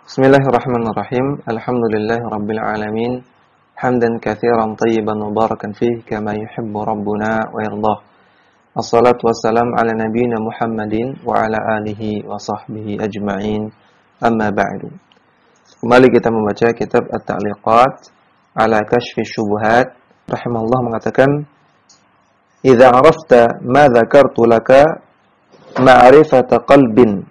Bismillahirrahmanirrahim. Alhamdulillahirabbil alamin. Hamdan katsiran thayyiban mubarakan fihi kama yuhibbu rabbuna wa yardah. Assalatu wassalamu ala nabiyyina Muhammadin wa ala alihi wa sahbihi ajma'in. Amma ba'du. Kembali kita membaca kitab At-Ta'liqat ala Kashfi Syubhat. Rahimahullah mengatakan, "Idza 'arafta ma dzakartu laka ma'rifata qalbin."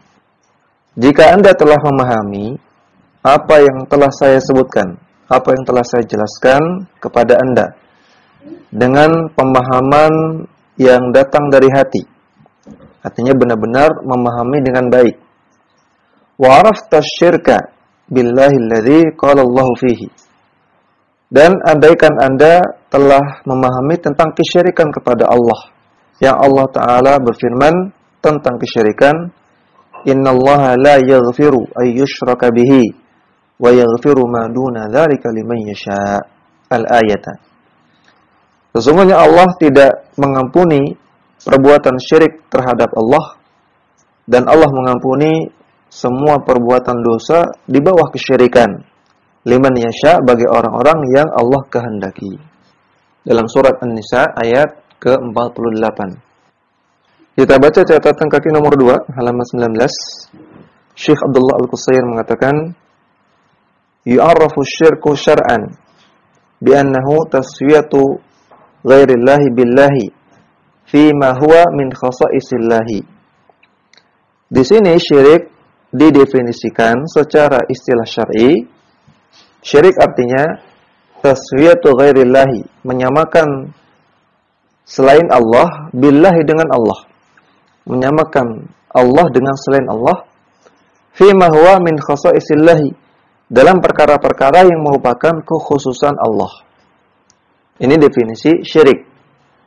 Jika Anda telah memahami apa yang telah saya sebutkan, apa yang telah saya jelaskan kepada Anda dengan pemahaman yang datang dari hati, artinya benar-benar memahami dengan baik. Wa arafta syirka billahi alladzi qala Allahu fihi. Dan andaikan Anda telah memahami tentang kesyirikan kepada Allah, yang Allah Ta'ala berfirman tentang kesyirikan, "Innallaha la yaghfiru ay yushraka bihi wa yaghfiru ma duna dzalika liman yasha." Al-ayat. Sesungguhnya Allah tidak mengampuni perbuatan syirik terhadap Allah, dan Allah mengampuni semua perbuatan dosa di bawah kesyirikan liman yasha, bagi orang-orang yang Allah kehendaki. Dalam surat An-Nisa ayat ke-48. Kita baca catatan kaki nomor 2, halaman 19. Syekh Abdullah Al-Qusair mengatakan, "Yu'arrafu syirku syar'an bi'annahu taswiyatu ghairillahi billahi fima huwa min khasa'isillahi." Di sini syirik didefinisikan secara istilah syar'i. Syirik artinya taswiyatu ghairillahi, menyamakan selain Allah billahi dengan Allah. Menyamakan Allah dengan selain Allah, fima huwa min khasa'isillahi, dalam perkara-perkara yang merupakan kekhususan Allah. Ini definisi syirik.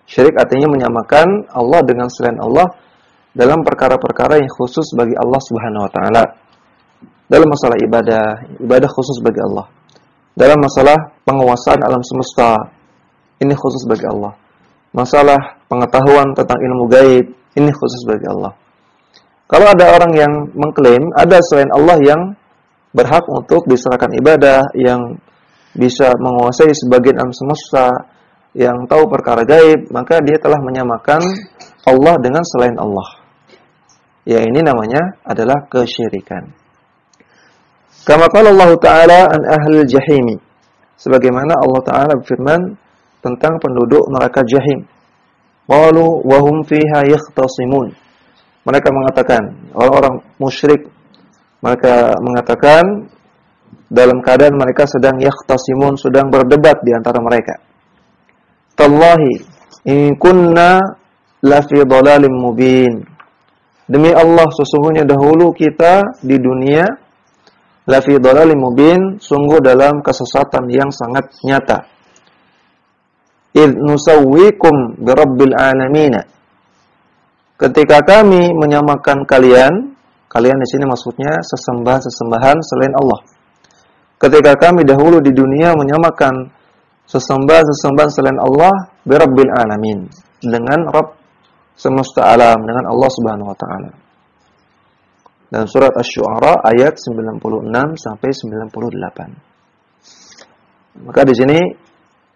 Syirik artinya menyamakan Allah dengan selain Allah dalam perkara-perkara yang khusus bagi Allah Subhanahu wa taala. Dalam masalah ibadah khusus bagi Allah. Dalam masalah penguasaan alam semesta, ini khusus bagi Allah. Masalah pengetahuan tentang ilmu gaib, ini khusus bagi Allah. Kalau ada orang yang mengklaim ada selain Allah yang berhak untuk diserahkan ibadah, yang bisa menguasai sebagian alam semesta, yang tahu perkara gaib, maka dia telah menyamakan Allah dengan selain Allah. Ya, ini namanya adalah kesyirikan. Kama qala Allah Ta'ala an ahlil jahimi. Sebagaimana Allah Ta'ala berfirman tentang penduduk neraka jahim. Qalu wa hum fiha yakhtasimun. Mereka mengatakan, orang-orang musyrik, mereka mengatakan dalam keadaan mereka sedang yakhtasimun, sedang berdebat di antara mereka. Tallahi in kunna lafi dhalalin mubin. Demi Allah, sesungguhnya dahulu kita di dunia lafi dhalalin mubin, sungguh dalam kesesatan yang sangat nyata. Idh nusawwikum birabbil alamin. Ketika kami menyamakan kalian di sini maksudnya sesembahan-sesembahan selain Allah. Ketika kami dahulu di dunia menyamakan sesembahan-sesembahan selain Allah birabbil alamin, dengan Rabb semesta alam, dengan Allah Subhanahu wa taala. Dalam surat Asy-Syu'ara ayat 96 sampai 98. Maka di sini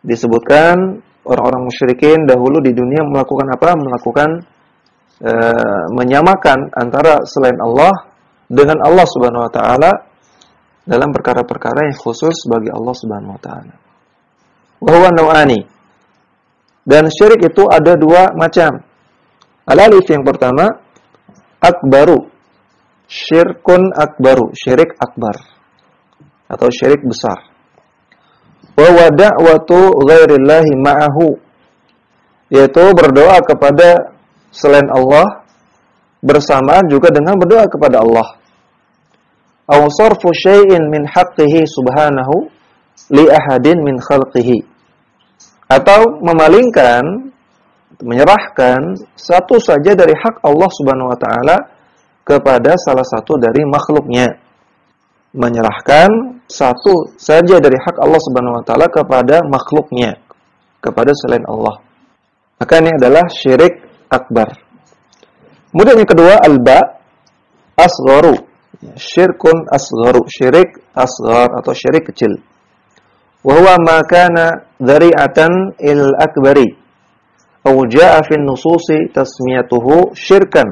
disebutkan orang-orang musyrikin dahulu di dunia melakukan apa? Menyamakan antara selain Allah dengan Allah Subhanahu wa taala dalam perkara-perkara yang khusus bagi Allah Subhanahu wa taala. Wa huwa nau'ani. Dan syirik itu ada dua macam. Al-alif yang pertama, akbaru. Syirkun akbaru, syirik akbar atau syirik besar. Wa da'watu ghairillahi ma'ahu, yaitu berdoa kepada selain Allah bersamaan juga dengan berdoa kepada Allah. Aw sarfu syai'in min haqqihi subhanahu li ahadin min khalqihi, atau memalingkan, menyerahkan satu saja dari hak Allah Subhanahu wa taala kepada salah satu dari makhluknya. Menyerahkan satu saja dari hak Allah Subhanahu wa taala kepada makhluknya, kepada selain Allah. Maka ini adalah syirik akbar. Kemudian yang kedua, alba asgharu, Syirkun asgharu, syirik asghar atau syirik kecil. Wa huwa ma kana dzari'atan il akbari. Aw jaa'a fi an-nususi tasmiyatuhu syirkan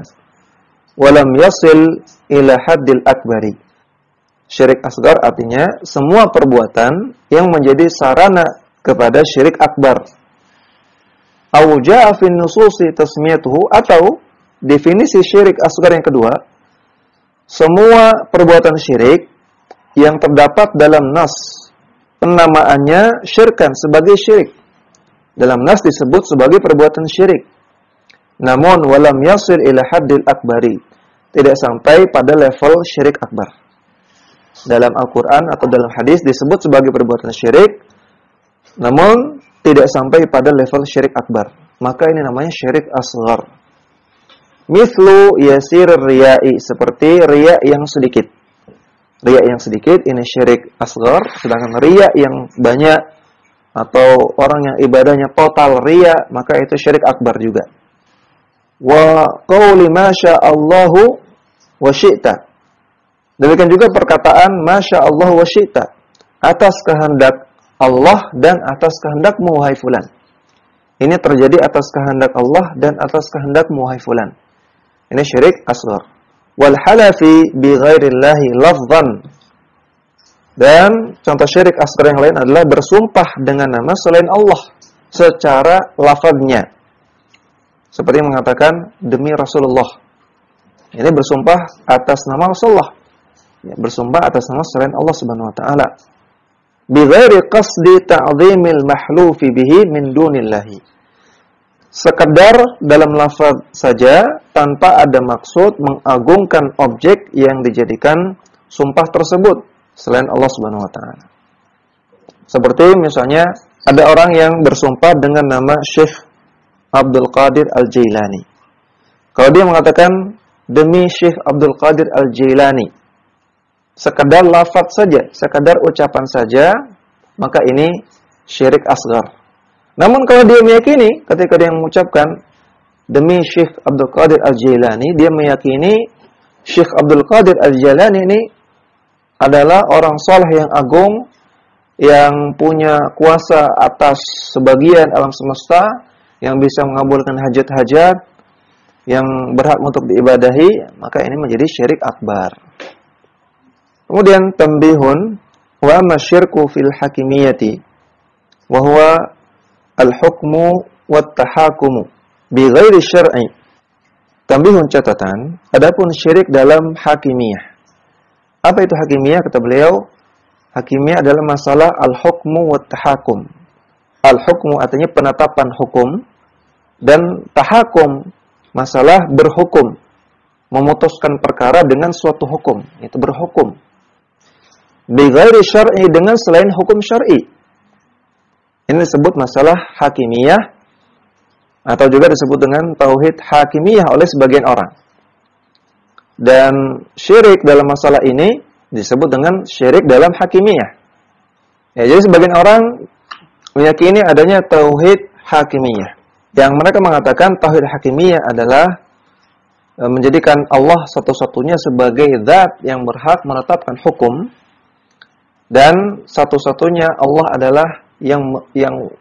wa lam yasil ila haddil akbari. Syirik asghar artinya semua perbuatan yang menjadi sarana kepada syirik akbar. Aw jaa'a fi an-nususi tasmiyatuhu, atau definisi syirik asghar yang kedua, semua perbuatan syirik yang terdapat dalam nas penamaannya syirkan, sebagai syirik. Dalam nas disebut sebagai perbuatan syirik. Namun walam yasil ila haddil akbari, tidak sampai pada level syirik akbar. Dalam Al-Qur'an atau dalam hadis disebut sebagai perbuatan syirik, namun tidak sampai pada level syirik akbar. Maka ini namanya syirik asghar. Mithlu yasir riya'i, seperti riya yang sedikit. Riya yang sedikit ini syirik asghar, sedangkan riya yang banyak atau orang yang ibadahnya total riya, maka itu syirik akbar juga. Wa qauli ma sya'allahu wa syi'ta. Demikian juga perkataan ma sya'allahu wa syi'ta, atas kehendak Allah dan atas kehendakmu wahai fulan. Ini terjadi atas kehendak Allah dan atas kehendakmu wahai fulan. Ini syirik asghar. Wal halafi bi ghairillahi lafzan. Dan contoh syirik asghar yang lain adalah bersumpah dengan nama selain Allah secara lafaznya. Seperti mengatakan demi Rasulullah. Ini bersumpah atas nama Rasulullah. Ya, bersumpah atas nama selain Allah Subhanahu wa taala. Bi ghairi qasdi ta'dhimil mahlufi bihi min dunillahi. Sekedar dalam lafaz saja tanpa ada maksud mengagungkan objek yang dijadikan sumpah tersebut selain Allah Subhanahu wa taala. Seperti misalnya ada orang yang bersumpah dengan nama Syekh Abdul Qadir Al-Jailani. Kalau dia mengatakan demi Syekh Abdul Qadir Al-Jailani, sekedar lafaz saja, sekedar ucapan saja, maka ini syirik asghar. Namun kalau dia meyakini ketika dia mengucapkan demi Syekh Abdul Qadir Al-Jailani, dia meyakini Syekh Abdul Qadir Al-Jailani ini adalah orang saleh yang agung, yang punya kuasa atas sebagian alam semesta, yang bisa mengabulkan hajat-hajat, yang berhak untuk diibadahi, maka ini menjadi syirik akbar. Kemudian tambihun wa amma syirku fil hakimiyati wa huwa al-hukmu wat tahakumu bi ghairi syar'i. Tambihun, catatan, adapun syirik dalam hakimiyah. Apa itu hakimiyah? Kata beliau, hakimiyah adalah masalah al-hukmu wat tahakum. Al-hukmu artinya penetapan hukum, dan tahakum masalah berhukum, memutuskan perkara dengan suatu hukum, itu berhukum. Bi ghairi syar'i, dengan selain hukum syar'i. Ini disebut masalah hakimiyah, atau juga disebut dengan tauhid hakimiyah oleh sebagian orang. Dan syirik dalam masalah ini disebut dengan syirik dalam hakimiyah. Ya, jadi sebagian orang meyakini adanya tauhid hakimiyah, yang mereka mengatakan tauhid hakimiyah adalah menjadikan Allah satu-satunya sebagai zat yang berhak menetapkan hukum, dan satu-satunya Allah adalah yang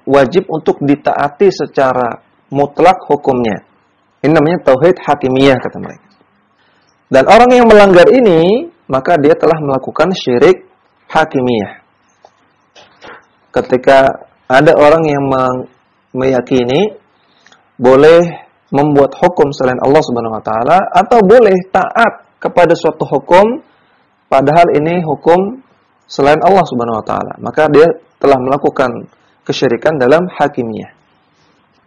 wajib untuk ditaati secara mutlak hukumnya. Ini namanya tauhid hakimiyah, kata mereka. Dan orang yang melanggar ini, maka dia telah melakukan syirik hakimiyah. Ketika ada orang yang meyakini boleh membuat hukum selain Allah Subhanahu wa taala, atau boleh taat kepada suatu hukum padahal ini hukum selain Allah Subhanahu wa taala, maka dia telah melakukan kesyirikan dalam hakimiyah.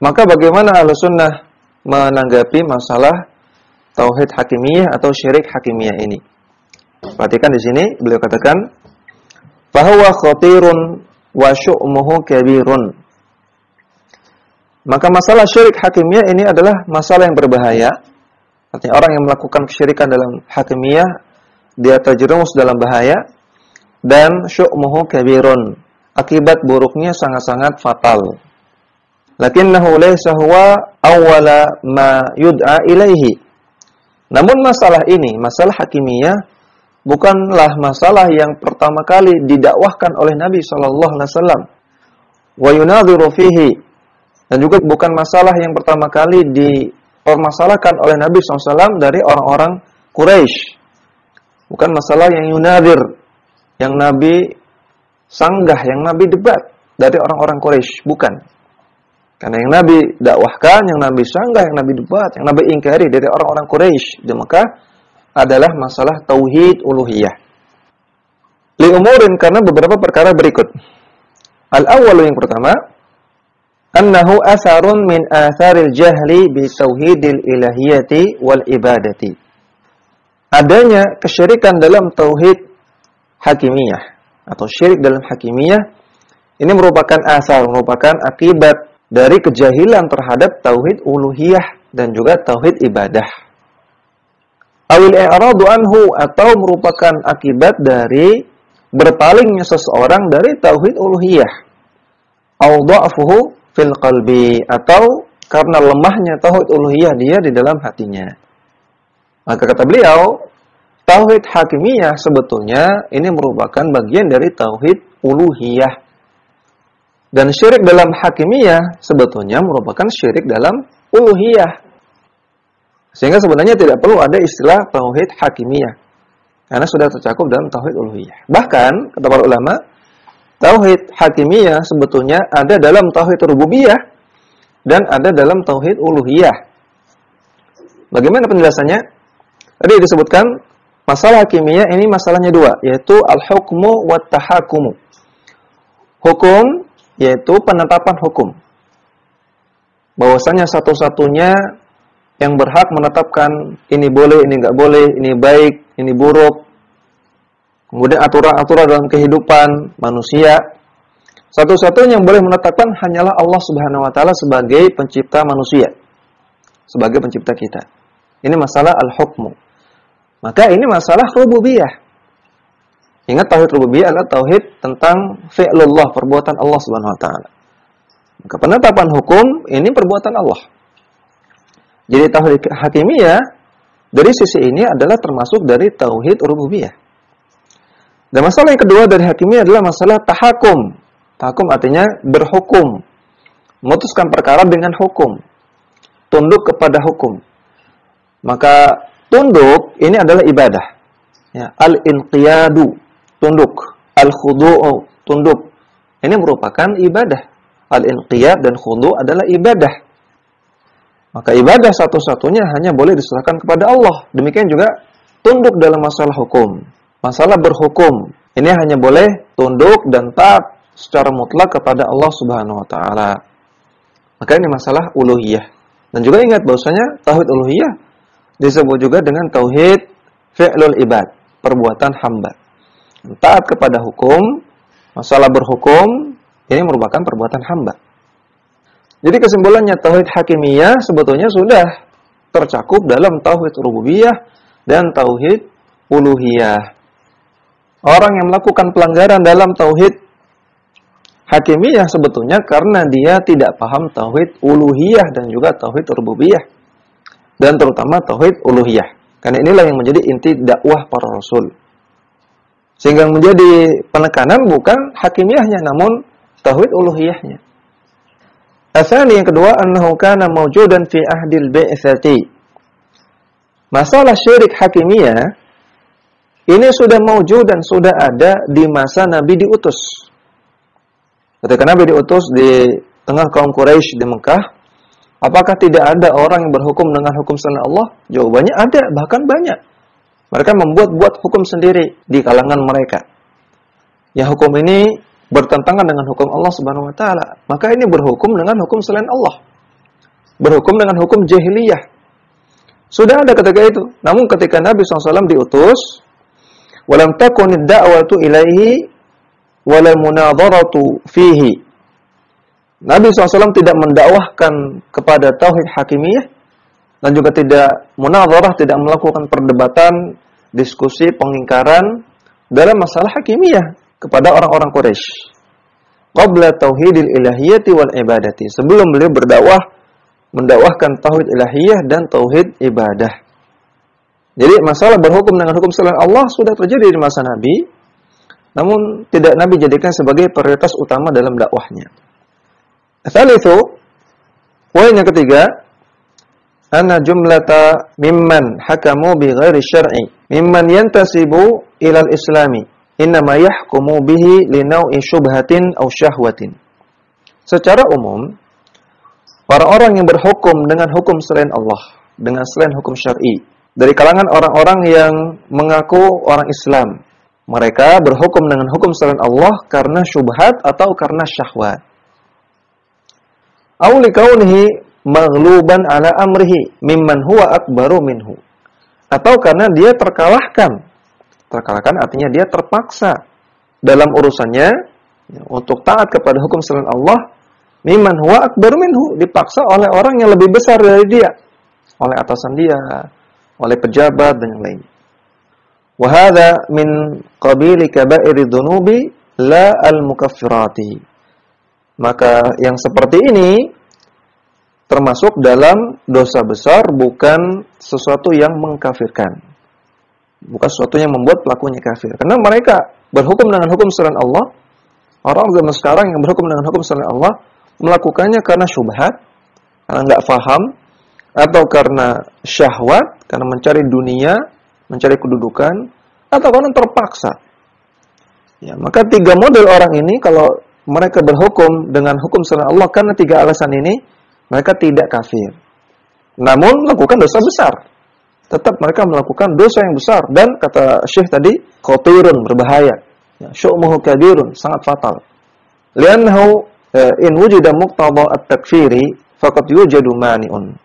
Maka bagaimana Ahlussunnah menanggapi masalah tauhid hakimiyah atau syirik hakimiyah ini? Perhatikan di sini beliau katakan, "Fahuwa khatirun wa syu'muhu kabirun." Maka masalah syirik hakimiyah ini adalah masalah yang berbahaya. Artinya orang yang melakukan kesyirikan dalam hakimiyah, dia terjerumus dalam bahaya, dan syu'muhu kabirun, akibat buruknya sangat-sangat fatal. Lakinnahu laysa huwa awwala ma yud'a ilaihi. Namun masalah ini, masalah hakimiyah, bukanlah masalah yang pertama kali didakwahkan oleh Nabi sallallahu alaihi wasallam. Wa yunadhiru fihi, dan juga bukan masalah yang pertama kali dipermasalahkan oleh Nabi SAW dari orang-orang Quraisy. Bukan masalah yang yunadhir, yang Nabi sanggah, yang Nabi debat dari orang-orang Quraisy, bukan. Karena yang Nabi dakwahkan, yang Nabi sanggah, yang Nabi debat, yang Nabi ingkari dari orang-orang Quraisy di Mekah adalah masalah tauhid uluhiyah. Li umurin, karena beberapa perkara berikut. Al-awwal, yang pertama, annahu asarun min atharil jahli bi tauhidil ilahiyati wal ibadati. Adanya kesyirikan dalam tauhid hakimiyah atau syirik dalam hakimiyah ini merupakan asal, merupakan akibat dari kejahilan terhadap tauhid uluhiyah dan juga tauhid ibadah. Awil i'radu anhu, atau merupakan akibat dari berpalingnya seseorang dari tauhid uluhiyah. Au dha'fuhu fil qalbi, atau karena lemahnya tauhid uluhiyah dia di dalam hatinya. Maka kata beliau, tauhid hakimiyah sebetulnya ini merupakan bagian dari tauhid uluhiyah. Dan syirik dalam hakimiyah sebetulnya merupakan syirik dalam uluhiyah. Sehingga sebenarnya tidak perlu ada istilah tauhid hakimiyah, karena sudah tercakup dalam tauhid uluhiyah. Bahkan kata para ulama, tauhid hakimiyah sebetulnya ada dalam tauhid rububiyah dan ada dalam tauhid uluhiyah. Bagaimana penjelasannya? Tadi disebutkan masalah hakimiyah ini masalahnya dua, yaitu al-hukmu wa tahakumu. Hukum, yaitu penetapan hukum. Bahwasanya satu-satunya yang berhak menetapkan ini boleh, ini enggak boleh, ini baik, ini buruk. Kemudian aturan-aturan dalam kehidupan manusia. Satu-satunya yang boleh menetapkan hanyalah Allah Subhanahu wa taala sebagai pencipta manusia, sebagai pencipta kita. Ini masalah al-hukmu. Maka ini masalah rububiyah. Ingat, tauhid rububiyah adalah tauhid tentang fi'lullah, perbuatan Allah Subhanahu wa taala. Maka penetapan hukum ini perbuatan Allah. Jadi tauhid hakimiyah dari sisi ini adalah termasuk dari tauhid rububiyah. Dan masalah yang kedua dari hakimiyah adalah masalah tahakum. Tahakum artinya berhukum, memutuskan perkara dengan hukum, tunduk kepada hukum. Maka tunduk ini adalah ibadah. Ya, al-inqiyadu, tunduk. Al-khudu'u, tunduk. Ini merupakan ibadah. Al-inqiyad dan khudu' adalah ibadah. Maka ibadah satu-satunya hanya boleh diserahkan kepada Allah. Demikian juga tunduk dalam masalah hukum. Masalah berhukum, ini hanya boleh tunduk dan taat secara mutlak kepada Allah Subhanahu wa taala. Maka ini masalah uluhiyah. Dan juga ingat bahwasanya tauhid uluhiyah disebut juga dengan tauhid fi'lul ibad, perbuatan hamba. Taat kepada hukum, masalah berhukum, ini merupakan perbuatan hamba. Jadi kesimpulannya, tauhid hakimiyah sebetulnya sudah tercakup dalam tauhid rububiyah dan tauhid uluhiyah. Orang yang melakukan pelanggaran dalam tauhid hakimiyah sebetulnya karena dia tidak paham tauhid uluhiyah dan juga tauhid rububiyah. Dan terutama tauhid uluhiyah. Karena inilah yang menjadi inti dakwah para rasul. Sehingga menjadi penekanan bukan hakimiyahnya, namun tauhid uluhiyahnya. Asani, yang kedua, annahu kana mawjudan fi ahdil bi'tsati. Masalah syirik hakimiyah ini sudah mawjud dan sudah ada di masa Nabi diutus. Ketika Nabi diutus di tengah kaum Quraisy di Mekah, apakah tidak ada orang yang berhukum dengan hukum selain Allah? Jawabannya ada, bahkan banyak. Mereka membuat hukum sendiri di kalangan mereka. Ya, hukum ini bertentangan dengan hukum Allah Subhanahu wa taala. Maka ini berhukum dengan hukum selain Allah. Berhukum dengan hukum jahiliyah. Sudah ada ketika itu. Namun ketika Nabi SAW diutus, walam takunid da'watu ilaihi wala munadharatu fihi. Nabi SAW tidak mendakwahkan kepada tauhid hakimiyah dan juga tidak munadharah, tidak melakukan perdebatan, diskusi, pengingkaran dalam masalah hakimiyah kepada orang-orang Quraisy. Qabla tauhidil ilahiyyati wal ibadati. Sebelum beliau berdakwah, mendakwahkan tauhid ilahiyah dan tauhid ibadah. Jadi masalah berhukum dengan hukum selain Allah sudah terjadi di masa Nabi, namun tidak Nabi jadikan sebagai prioritas utama dalam dakwahnya. Tsalitsu, poin yang ketiga, anna jumlata mimman hakamu bi ghairi syar'i mimman yantasibu ila al-islami innama yahkumu bihi li naw'i syubhatin aw syahwatin. Secara umum, orang-orang yang berhukum dengan hukum selain Allah, dengan selain hukum syar'i, dari kalangan orang-orang yang mengaku orang Islam, mereka berhukum dengan hukum selain Allah karena syubhat atau karena syahwat. Aw likaunihi maghluban ala amrihi mimman huwa akbaru minhu. Atau karena dia terkalahkan. Terkalahkan artinya dia terpaksa dalam urusannya untuk taat kepada hukum selain Allah, mimman huwa akbaru minhu, dipaksa oleh orang yang lebih besar dari dia, oleh atasan dia, oleh pejabat dan yang lain. Wa hadza min qabili kaba'iri dzunubi la al-mukaffirati. Maka yang seperti ini termasuk dalam dosa besar, bukan sesuatu yang mengkafirkan. Bukan sesuatu yang membuat pelakunya kafir. Karena mereka berhukum dengan hukum selain Allah. Orang zaman sekarang yang berhukum dengan hukum selain Allah melakukannya karena syubhat, karena enggak faham, atau karena syahwat, karena mencari dunia, mencari kedudukan, atau karena terpaksa. Ya, maka tiga model orang ini kalau mereka berhukum dengan hukum selain Allah karena tiga alasan ini, mereka tidak kafir. Namun melakukan dosa besar. Tetap mereka melakukan dosa yang besar, dan kata Syekh tadi, khatirun, berbahaya. Ya, syu'muhu kabirun, sangat fatal. Li'annahu in wujida muqtada at-takfiri faqad yujadu mani'un.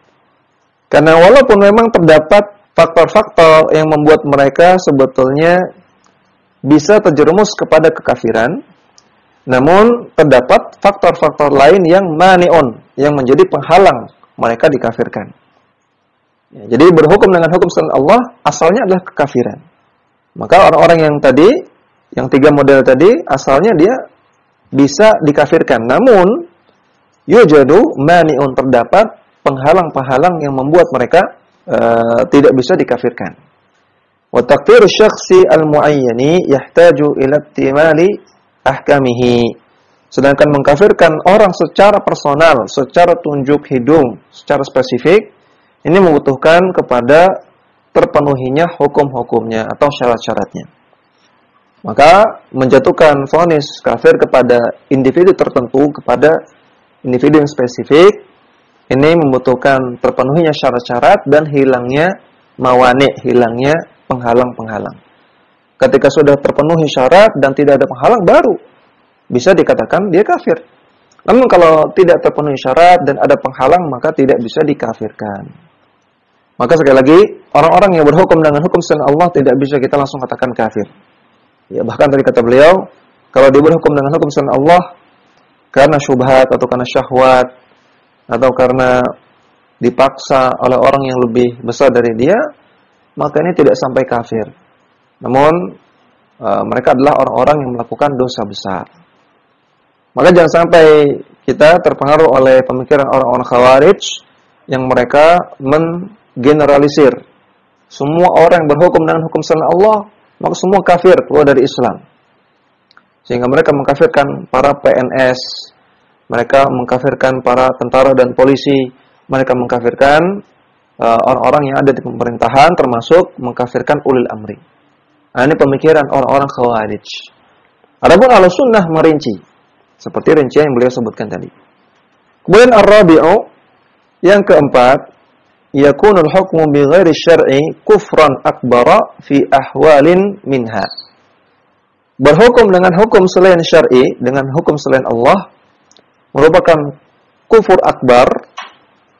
Karena walaupun memang terdapat faktor-faktor yang membuat mereka sebetulnya bisa terjerumus kepada kekafiran, namun terdapat faktor-faktor lain yang mani'un, yang menjadi penghalang mereka dikafirkan. Ya, jadi berhukum dengan hukum selain Allah asalnya adalah kekafiran. Maka orang-orang yang tadi, yang tiga model tadi, asalnya dia bisa dikafirkan. Namun yujadu mani'un, terdapat penghalang-penghalang yang membuat mereka tidak bisa dikafirkan. Wa takfiru syakhsi al-muayyani yahtaju ila ihtimali ahkamihi. Sedangkan mengkafirkan orang secara personal, secara tunjuk hidung, secara spesifik, ini membutuhkan kepada terpenuhinya hukum-hukumnya atau syarat-syaratnya. Maka menjatuhkan vonis kafir kepada individu tertentu, kepada individu yang spesifik, ini membutuhkan terpenuhinya syarat-syarat dan hilangnya mawani', hilangnya penghalang-penghalang. Ketika sudah terpenuhi syarat dan tidak ada penghalang, baru bisa dikatakan dia kafir. Namun kalau tidak terpenuhi syarat dan ada penghalang, maka tidak bisa dikafirkan. Maka sekali lagi, orang-orang yang berhukum dengan hukum selain Allah tidak bisa kita langsung katakan kafir. Ya, bahkan tadi kata beliau, kalau dia berhukum dengan hukum selain Allah karena syubhat atau karena syahwat atau karena dipaksa oleh orang yang lebih besar dari dia, maka ini tidak sampai kafir. Namun mereka adalah orang-orang yang melakukan dosa besar. Maka jangan sampai kita terpengaruh oleh pemikiran orang-orang Khawarij yang mereka menggeneralisir semua orang yang berhukum dengan hukum selain Allah, maka semua kafir, keluar dari Islam. Sehingga mereka mengkafirkan para PNS, mereka mengkafirkan para tentara dan polisi, mereka mengkafirkan orang-orang yang ada di pemerintahan, termasuk mengkafirkan ulil amri. Nah, ini pemikiran orang-orang Khawarij. Adapun Ahlussunnah merinci, seperti rincian yang beliau sebutkan tadi. Kemudian ar-rabi'u, yang keempat, yakunul hukmu bi ghairi syar'i kufran akbara fi ahwalin minha. Berhukum dengan hukum selain syar'i, dengan hukum selain Allah, merupakan kufur akbar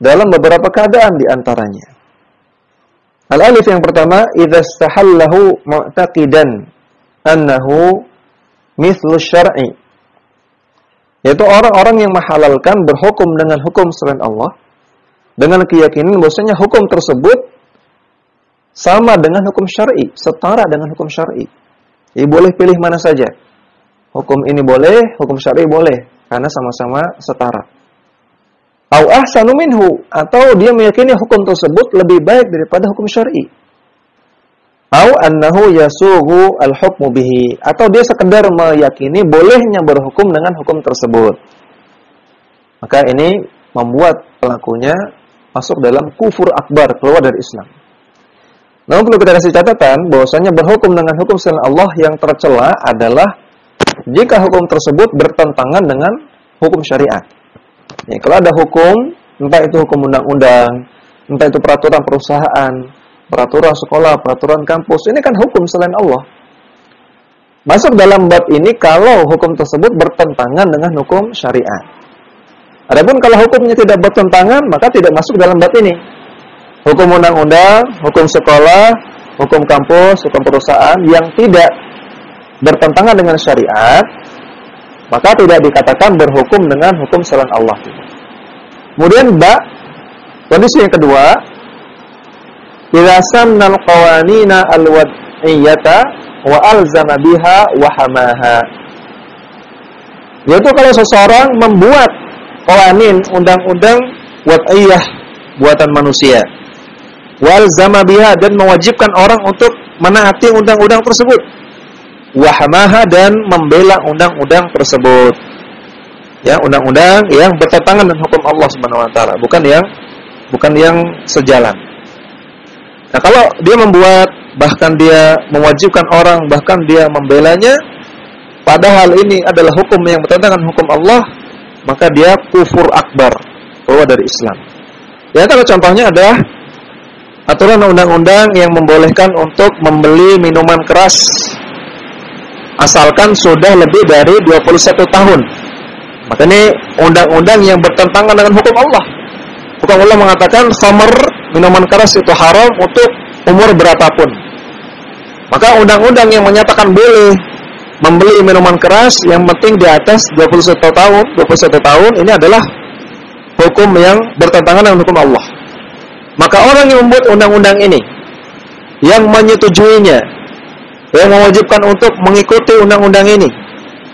dalam beberapa keadaan di antaranya. Al-alif yang pertama, idza istahallahu mu'taqidan annahu mithlu syar'i. Yaitu orang-orang yang menghalalkan berhukum dengan hukum selain Allah dengan keyakinan bahwasanya hukum tersebut sama dengan hukum syar'i, setara dengan hukum syar'i. Jadi boleh pilih mana saja. Hukum ini boleh, hukum syar'i boleh, karena sama-sama setara. Au ahsanu minhu, atau dia meyakini hukum tersebut lebih baik daripada hukum syar'i. Au annahu yasughu al-hukmu bihi, atau dia sekedar meyakini bolehnya berhukum dengan hukum tersebut. Maka ini membuat pelakunya masuk dalam kufur akbar, keluar dari Islam. Namun perlu kita kasih catatan bahwasanya berhukum dengan hukum selain Allah yang tercela adalah jika hukum tersebut bertentangan dengan hukum syariat. Ya, kalau ada hukum, entah itu hukum undang-undang, entah itu peraturan perusahaan, peraturan sekolah, peraturan kampus, ini kan hukum selain Allah. Masuk dalam bab ini kalau hukum tersebut bertentangan dengan hukum syariat. Adapun kalau hukumnya tidak bertentangan, maka tidak masuk dalam bab ini. Hukum undang-undang, hukum sekolah, hukum kampus, hukum perusahaan yang tidak bertentangan dengan syariat, maka tidak dikatakan berhukum dengan hukum selain Allah. Kemudian kondisi yang kedua, idza samnal qawanina al-wad'iyyata wa alzama biha wa hamaha. Yaitu kalau seseorang membuat qawanin, undang-undang wad'iyyah, buatan manusia, wa alzama biha, dan mewajibkan orang untuk menaati undang-undang tersebut, wa hamaha, dan membela undang-undang tersebut. Ya, undang-undang yang bertentangan dengan hukum Allah Subhanahu wa taala, bukan yang sejalan. Nah, kalau dia membuat, bahkan dia mewajibkan orang, bahkan dia membelanya, padahal ini adalah hukum yang bertentangan dengan hukum Allah, maka dia kufur akbar, keluar dari Islam. Ya, kalau contohnya adalah aturan undang-undang yang membolehkan untuk membeli minuman keras asalkan sudah lebih dari 21 tahun. Maka ini undang-undang yang bertentangan dengan hukum Allah. Hukum Allah mengatakan khamr, minuman keras itu haram untuk umur berapapun. Maka undang-undang yang menyatakan boleh membeli minuman keras yang penting di atas 21 tahun, ini adalah hukum yang bertentangan dengan hukum Allah. Maka orang yang membuat undang-undang ini, yang menyetujuinya, yang mewajibkan untuk mengikuti undang-undang ini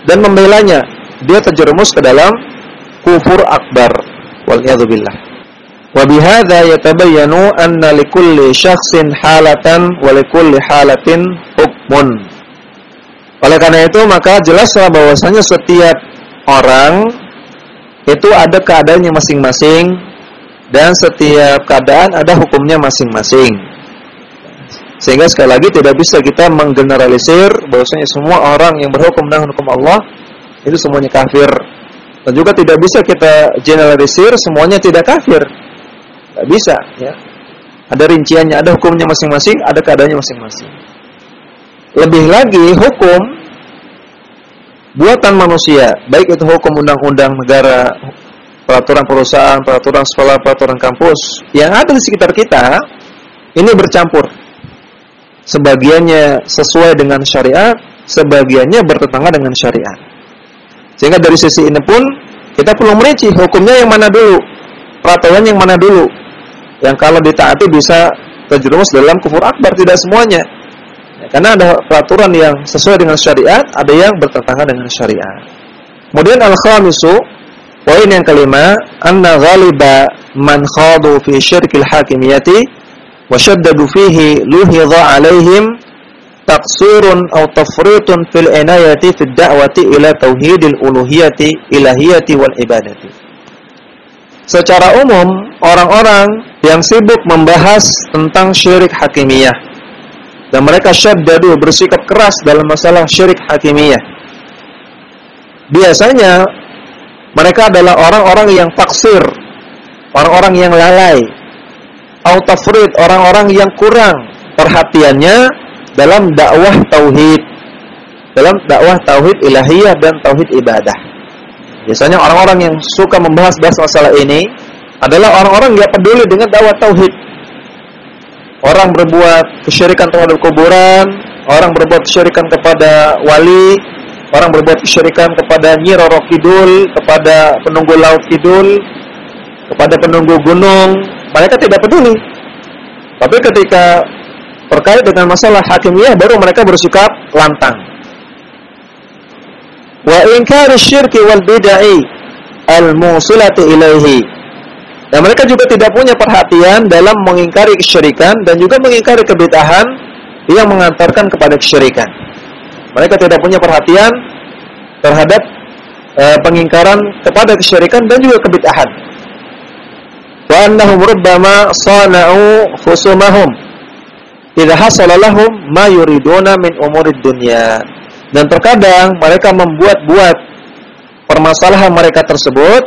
dan membelanya, dia terjerumus ke dalam kufur akbar. Wal'iyadzubillah. Wa bihadza yatabayyanu anna likulli syakhsin halatan wa likulli halatin hukmun. Oleh karena itu, maka jelaslah bahwasanya setiap orang itu ada keadaannya masing-masing dan setiap keadaan ada hukumnya masing-masing. Sehingga sekali lagi tidak bisa kita menggeneralisir bahwasanya semua orang yang berhukum dengan hukum Allah itu semuanya kafir. Dan juga tidak bisa kita generalisir semuanya tidak kafir. Tidak bisa, ya. Ada rinciannya, ada hukumnya masing-masing, ada keadaannya masing-masing. Lebih lagi, hukum buatan manusia, baik itu hukum undang-undang negara, peraturan perusahaan, peraturan sekolah, peraturan kampus, yang ada di sekitar kita, ini bercampur. Sebagiannya sesuai dengan syariat, sebagiannya bertentangan dengan syariat. Sehingga dari sisi ini pun, kita perlu merinci hukumnya yang mana dulu, peraturan yang mana dulu. Yang kalau ditaati bisa terjerumus dalam kufur akbar, tidak semuanya. Ya, karena ada peraturan yang sesuai dengan syariat, ada yang bertentangan dengan syariat. Kemudian al-khamisu, poin yang kelima, anna ghaliba man khadu fi syirkil hakimiyati wa syaddadu fihi luhidha alaihim taqsirun aw tafritun fil inayati fid da'wati ila tauhidil uluhiyati ilahiyati wal ibadati. Secara umum, orang-orang yang sibuk membahas tentang syirik hakimiyah dan mereka syaddadu, bersikap keras dalam masalah syirik hakimiyah, biasanya mereka adalah orang-orang yang taksir, orang-orang yang lalai, atau tafrid, orang-orang yang kurang perhatiannya dalam dakwah tauhid ilahiyah dan tauhid ibadah. Biasanya orang-orang yang suka membahas masalah ini adalah orang-orang yang peduli dengan dakwah tauhid. Orang berbuat kesyirikan terhadap kuburan, orang berbuat kesyirikan kepada wali, orang berbuat kesyirikan kepada Nyi Roro Kidul, kepada penunggu laut kidul, kepada penunggu gunung, mereka tidak peduli. Tapi ketika terkait dengan masalah hakimiyah, baru mereka bersikap lantang. Wa inkari syirki wal bid'ah al-musilati ilaihi. Dan mereka juga tidak punya perhatian dalam mengingkari kesyirikan dan juga mengingkari kebid'ahan yang mengantarkan kepada kesyirikan. Mereka tidak punya perhatian terhadap pengingkaran kepada kesyirikan dan juga kebid'ahan. Wa annahum rubbama sana'u khusumahum idza hasala lahum ma yuriduna min umurid dunya. Dan terkadang mereka membuat-buat permasalahan mereka tersebut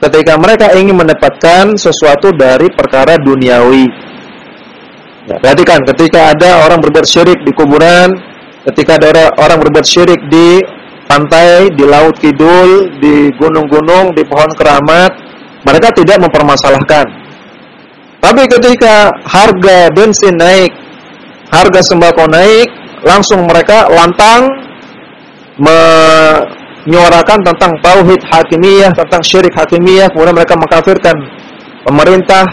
ketika mereka ingin mendapatkan sesuatu dari perkara duniawi. Ya, perhatikan, ketika ada orang berbuat syirik di kuburan, ketika ada orang berbuat syirik di pantai, di laut kidul, di gunung-gunung, di pohon keramat, mereka tidak mempermasalahkan. Tapi ketika harga bensin naik, harga sembako naik, langsung mereka lantang menyuarakan tentang tauhid hakimiyah, tentang syirik hakimiyah, kemudian mereka mengkafirkan pemerintah.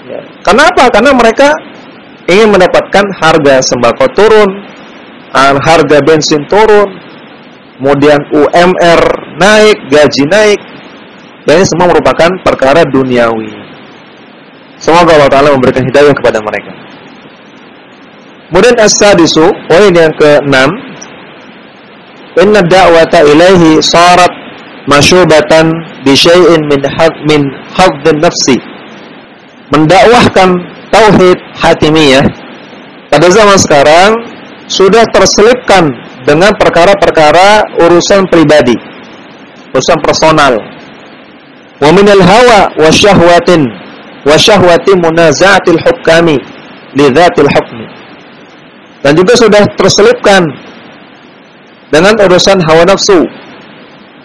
Ya. Kenapa? Karena mereka ingin mendapatkan harga sembako turun, harga bensin turun, kemudian UMR naik, gaji naik. Dan ini semua merupakan perkara duniawi. Semoga Allah Ta'ala memberikan hidayah kepada mereka. Kemudian as-sadisu, poin yang ke-6, inna da'wata ilaihi sarat masyubatan bi syai'in min hadzin nafsi. Mendakwahkan tauhid hakimiyah pada zaman sekarang sudah terselipkan dengan perkara-perkara urusan pribadi, urusan personal. Wa minal hawa wa syahwati munaza'atil hukami li dzatil hukmi. Dan juga sudah terselipkan dengan urusan hawa nafsu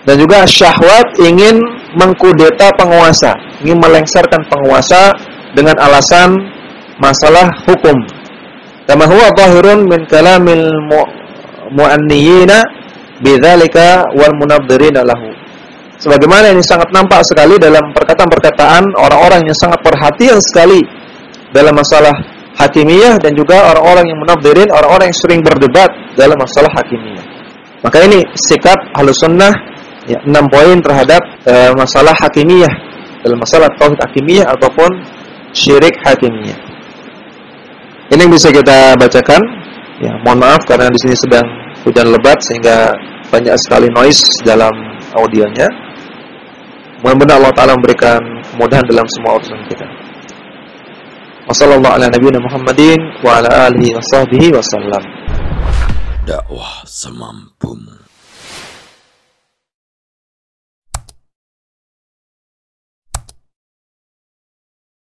dan juga syahwat ingin mengkudeta penguasa, ingin melengsarkan penguasa dengan alasan masalah hukum. Kama huwa zahirun min kalamil mu'anniyina bidzalika wal munadhdhirina lahu. Sebagaimana ini sangat nampak sekali dalam perkataan-perkataan orang-orang yang sangat perhatian sekali dalam masalah hakimiyah dan juga orang-orang yang munadhdhirin, orang-orang yang sering berdebat dalam masalah hakimiyah. Maka ini sikap Ahlus Sunnah, ya, 6 poin terhadap masalah hakimiyah, dalam masalah tauhid hakimiyah ataupun syirik hakimiyah. Ini yang bisa kita bacakan. Ya, mohon maaf karena di sini sedang hujan lebat sehingga banyak sekali noise dalam audionya. Mudah-mudahan Allah Ta'ala memberikan kemudahan dalam semua urusan kita. Wassallallahu ala nabiyina Muhammadin wa ala alihi wa sahbihi wasallam. Dakwah semampumu.